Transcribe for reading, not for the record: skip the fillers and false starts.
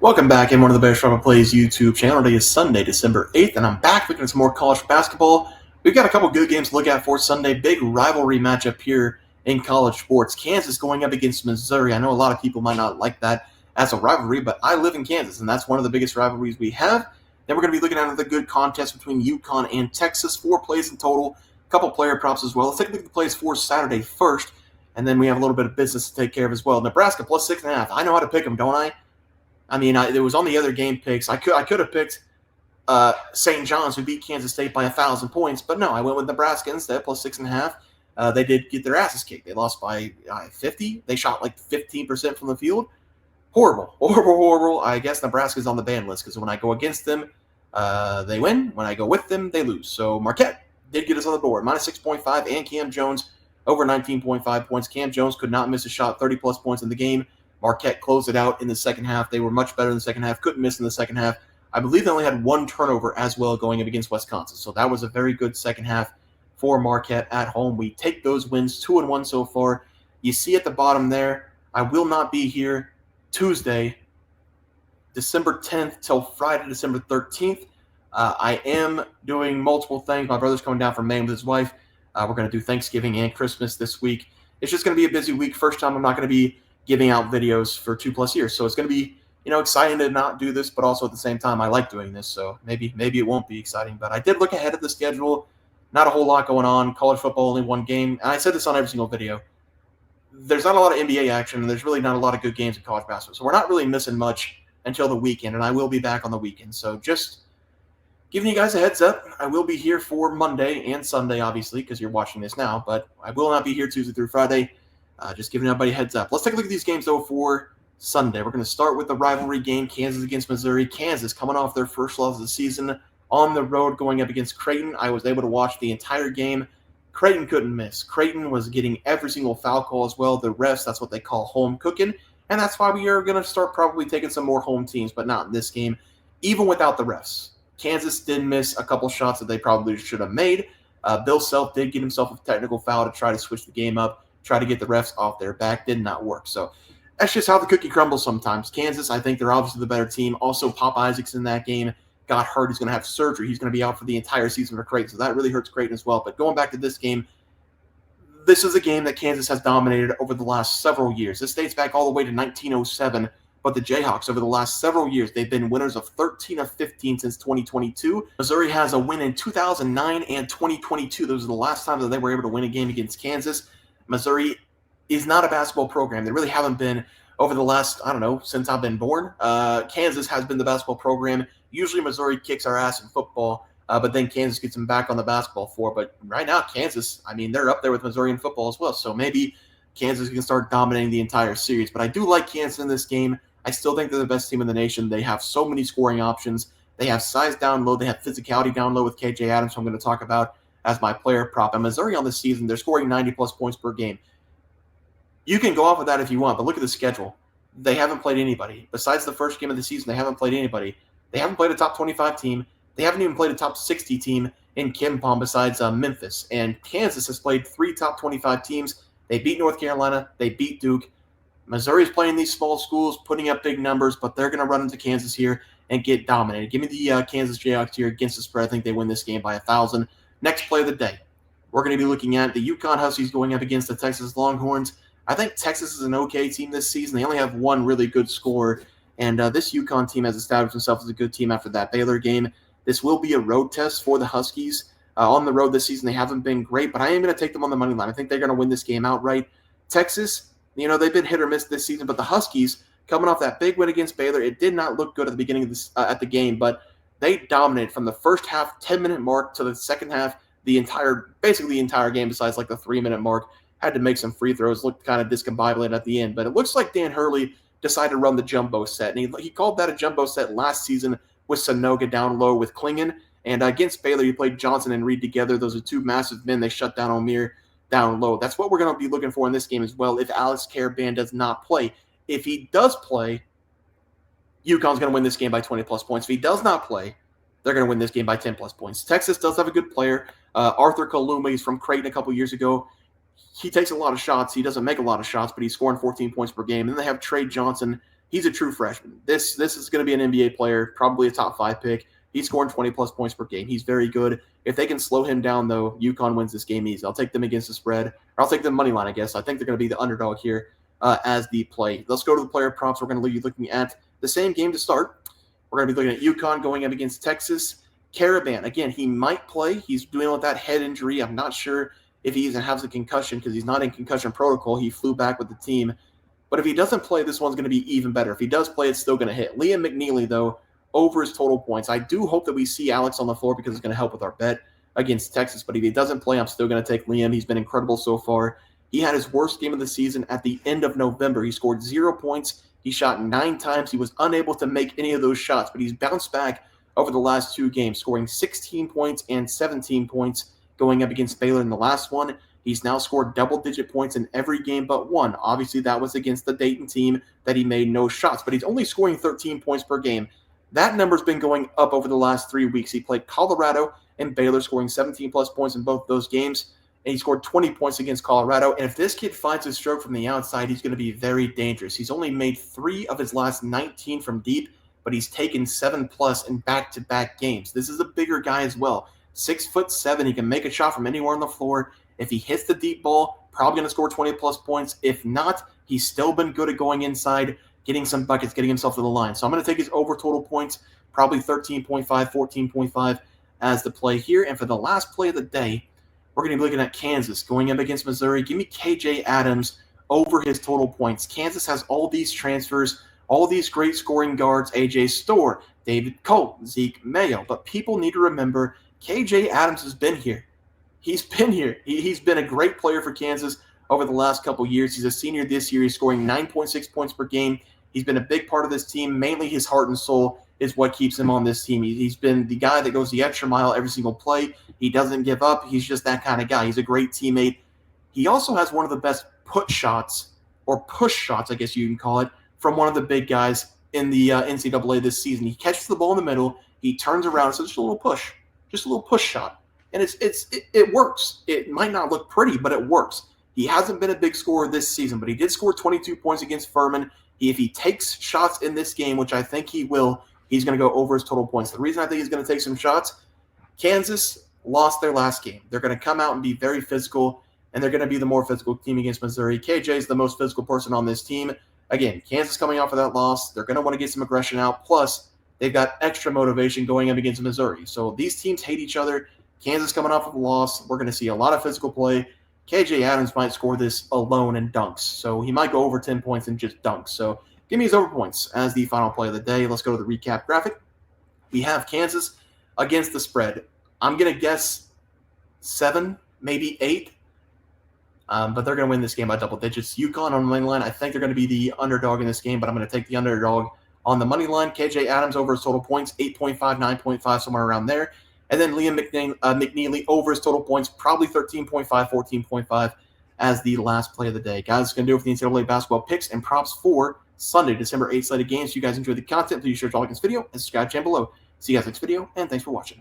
Welcome back in one of the Bears Travel Plays YouTube channel. Today is Sunday, December 8th, and I'm back looking at some more college basketball. We've got a couple good games to look at for Sunday. Big rivalry matchup here in college sports. Kansas going up against Missouri. I know a lot of people might not like that as a rivalry, but I live in Kansas, and that's one of the biggest rivalries we have. Then we're going to be looking at the good contest between UConn and Texas. 4 plays in total, a couple player props as well. Let's take a look at the plays for Saturday first, and then we have a little bit of business to take care of as well. Nebraska plus 6.5. I know how to pick them, don't I? I mean, it was on the other game picks. I could have picked St. John's, who beat Kansas State by 1,000 points, but no, I went with Nebraska instead, plus 6.5. They did get their asses kicked. They lost by 50. They shot like 15% from the field. Horrible. I guess Nebraska's on the ban list because when I go against them, they win. When I go with them, they lose. So Marquette did get us on the board, minus 6.5, and Cam Jones over 19.5 points. Cam Jones could not miss a shot, 30-plus points in the game. Marquette closed it out in the second half. They were much better in the second half, couldn't miss in the second half. I believe they only had one turnover as well going up against Wisconsin. So that was a very good second half for Marquette at home. We take those wins, 2-1 so far. You see at the bottom there, I will not be here Tuesday, December 10th till Friday, December 13th. I am doing multiple things. My brother's coming down from Maine with his wife. We're going to do Thanksgiving and Christmas this week. It's just going to be a busy week. First time I'm not going to be giving out videos for 2+ years. So it's going to be, exciting to not do this, but also at the same time, I like doing this. So maybe it won't be exciting, but I did look ahead at the schedule. Not a whole lot going on. College football, only one game. And I said this on every single video. There's not a lot of NBA action, and there's really not a lot of good games in college basketball. So we're not really missing much until the weekend, and I will be back on the weekend. So just giving you guys a heads up, I will be here for Monday and Sunday, obviously, because you're watching this now, but I will not be here Tuesday through Friday. Just giving everybody a heads up. Let's take a look at these games, though, for Sunday. We're going to start with the rivalry game, Kansas against Missouri. Kansas coming off their first loss of the season on the road going up against Creighton. I was able to watch the entire game. Creighton couldn't miss. Creighton was getting every single foul call as well. The refs, that's what they call home cooking, and that's why we are going to start probably taking some more home teams, but not in this game, even without the refs. Kansas did miss a couple shots that they probably should have made. Bill Self did get himself a technical foul to try to switch the game up, try to get the refs off their back. Did not work. So that's just how the cookie crumbles sometimes. Kansas, I think they're obviously the better team. Also, Pop Isaacs in that game got hurt. He's going to have surgery. He's going to be out for the entire season for Creighton, so that really hurts Creighton as well. But going back to this game, this is a game that Kansas has dominated over the last several years. This dates back all the way to 1907, but the Jayhawks over the last several years, they've been winners of 13 of 15 since 2022. Missouri has a win in 2009 and 2022. Those are the last times that they were able to win a game against Kansas. Missouri is not a basketball program. They really haven't been over the last, since I've been born. Kansas has been the basketball program. Usually Missouri kicks our ass in football, but then Kansas gets them back on the basketball floor. But right now, Kansas, they're up there with Missouri in football as well. So maybe Kansas can start dominating the entire series. But I do like Kansas in this game. I still think they're the best team in the nation. They have so many scoring options. They have size down low. They have physicality down low with KJ Adams, who I'm going to talk about as my player prop. And Missouri on this season, they're scoring 90-plus points per game. You can go off of that if you want, but look at the schedule. They haven't played anybody. Besides the first game of the season, they haven't played anybody. They haven't played a top 25 team. They haven't even played a top 60 team in KenPom besides Memphis. And Kansas has played 3 top 25 teams. They beat North Carolina. They beat Duke. Missouri's playing these small schools, putting up big numbers, but they're going to run into Kansas here and get dominated. Give me the Kansas Jayhawks here against the spread. I think they win this game by 1,000. Next play of the day, we're going to be looking at the UConn Huskies going up against the Texas Longhorns. I think Texas is an okay team this season. They only have one really good scorer, and this UConn team has established themselves as a good team after that Baylor game. This will be a road test for the Huskies. On the road this season, they haven't been great, but I am going to take them on the money line. I think they're going to win this game outright. Texas, they've been hit or miss this season, but the Huskies, coming off that big win against Baylor, it did not look good at the beginning of this at the game, but they dominated from the first half, 10-minute mark, to the second half, basically the entire game, besides like the 3-minute mark. Had to make some free throws, looked kind of discombobulated at the end, but it looks like Dan Hurley decided to run the jumbo set, and he called that a jumbo set last season with Sanoga down low with Klingon, and against Baylor, he played Johnson and Reed together. Those are 2 massive men. They shut down O'Meara down low. That's what we're going to be looking for in this game as well if Alex Caravan does not play. If he does play, UConn's going to win this game by 20-plus points. If he does not play, they're going to win this game by 10-plus points. Texas does have a good player. Arthur Kaluma, he's from Creighton a couple years ago. He takes a lot of shots. He doesn't make a lot of shots, but he's scoring 14 points per game. And then they have Trey Johnson. he's a true freshman. This is going to be an NBA player, probably a top 5 pick. He's scoring 20-plus points per game. He's very good. If they can slow him down, though, UConn wins this game easy. I'll take them against the spread. Or I'll take them money line, I guess. I think they're going to be the underdog here as the play. Let's go to the player props. We're going to be looking at the same game to start. We're going to be looking at UConn going up against Texas. Caravan, again, he might play. He's dealing with that head injury. I'm not sure if he even has a concussion because he's not in concussion protocol. He flew back with the team. But if he doesn't play, this one's going to be even better. If he does play, it's still going to hit. Liam McNeely, though, over his total points. I do hope that we see Alex on the floor because it's going to help with our bet against Texas. But if he doesn't play, I'm still going to take Liam. He's been incredible so far. He had his worst game of the season at the end of November. He scored 0 points. He shot 9 times. He was unable to make any of those shots, but he's bounced back over the last 2 games, scoring 16 points and 17 points going up against Baylor in the last one. He's now scored double-digit points in every game but one. Obviously, that was against the Dayton team that he made no shots, but he's only scoring 13 points per game. That number's been going up over the last 3 weeks. He played Colorado and Baylor, scoring 17-plus points in both those games, and he scored 20 points against Colorado. And if this kid finds his stroke from the outside, he's going to be very dangerous. He's only made 3 of his last 19 from deep, but he's taken 7-plus in back-to-back games. This is a bigger guy as well. 6'7". He can make a shot from anywhere on the floor. If he hits the deep ball, probably going to score 20-plus points. If not, he's still been good at going inside, getting some buckets, getting himself to the line. So I'm going to take his over total points, probably 13.5, 14.5 as the play here. And for the last play of the day, we're going to be looking at Kansas going up against Missouri. Give me KJ Adams over his total points. Kansas has all these transfers, all these great scoring guards, A.J. Storr, David Colt, Zeke Mayo. But people need to remember KJ Adams has been here. He's been here. He's been a great player for Kansas over the last couple years. He's a senior this year. He's scoring 9.6 points per game. He's been a big part of this team. Mainly his heart and soul is what keeps him on this team. He's been the guy that goes the extra mile every single play. He doesn't give up. He's just that kind of guy. He's a great teammate. He also has one of the best put shots, or push shots, I guess you can call it, from one of the big guys in the NCAA this season. He catches the ball in the middle. He turns around. So just a little push shot. And it works. It might not look pretty, but it works. He hasn't been a big scorer this season, but he did score 22 points against Furman. If he takes shots in this game, which I think he will, he's going to go over his total points. The reason I think he's going to take some shots, Kansas lost their last game. They're going to come out and be very physical, and they're going to be the more physical team against Missouri. KJ is the most physical person on this team. Again, Kansas coming off of that loss. They're going to want to get some aggression out. Plus, they've got extra motivation going up against Missouri. So these teams hate each other. Kansas coming off of a loss. We're going to see a lot of physical play. KJ Adams might score this alone in dunks. So he might go over 10 points and just dunks. So give me his over points as the final play of the day. Let's go to the recap graphic. We have Kansas against the spread. I'm going to guess 7, maybe 8. But they're going to win this game by double digits. UConn on the money line, I think they're going to be the underdog in this game, but I'm going to take the underdog on the money line. KJ Adams over his total points, 8.5, 9.5, somewhere around there. And then Liam McNeely over his total points, probably 13.5, 14.5 as the last play of the day. Guys, that's going to do it for the NCAA basketball picks and props for Sunday, December 8th slated games. If you guys enjoyed the content, please share to like this video and subscribe down below. See you guys next video, and thanks for watching.